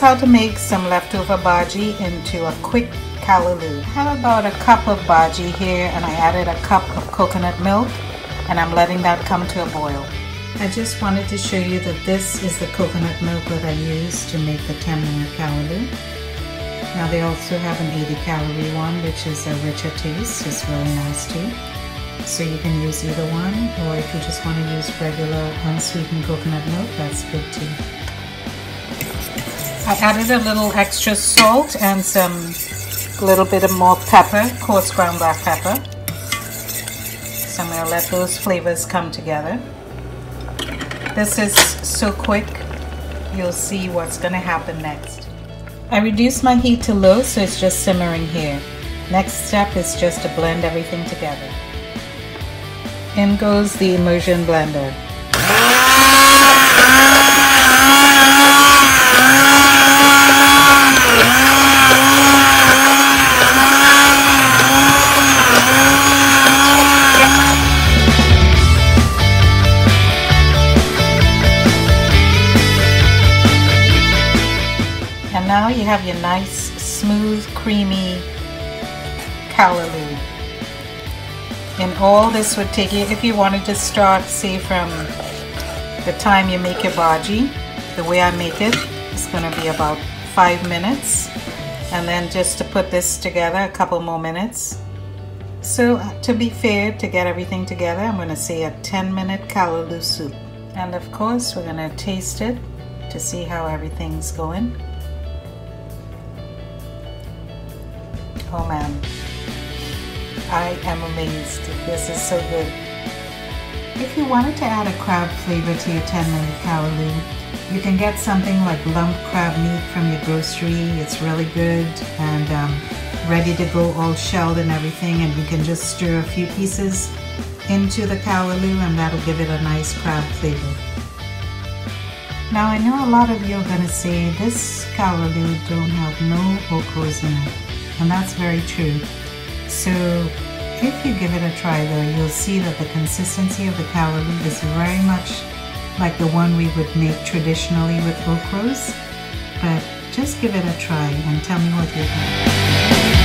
how to make some leftover bhaji into a quick callaloo. I have about a cup of bhaji here, and I added a cup of coconut milk, and I'm letting that come to a boil. I just wanted to show you that this is the coconut milk that I use to make the 10-minute callaloo. Now they also have an 80-calorie one, which is a richer taste. It's really nice too. So you can use either one, or if you just want to use regular unsweetened coconut milk, that's good too. I added a little extra salt and a little bit of more pepper, coarse ground black pepper. So I'm going to let those flavors come together. This is so quick, you'll see what's going to happen next. I reduced my heat to low, so it's just simmering here. Next step is just to blend everything together. In goes the immersion blender. And now you have your nice, smooth, creamy callaloo. And all this would take you, if you wanted to start, say from the time you make your bhaji, the way I make it, it's going to be about 5 minutes. And then just to put this together, a couple more minutes. So to be fair, to get everything together, I'm going to say a 10-minute callaloo soup. And of course, we're going to taste it to see how everything's going. Oh man, I am amazed. This is so good. If you wanted to add a crab flavor to your 10-minute callaloo, you can get something like lump crab meat from your grocery. It's really good and ready to go, all shelled and everything, and you can just stir a few pieces into the callaloo and that'll give it a nice crab flavor. Now I know a lot of you are going to say this callaloo don't have no okras in it, and that's very true. So if you give it a try though, you'll see that the consistency of the callaloo is very much like the one we would make traditionally with okras. But just give it a try and tell me what you think.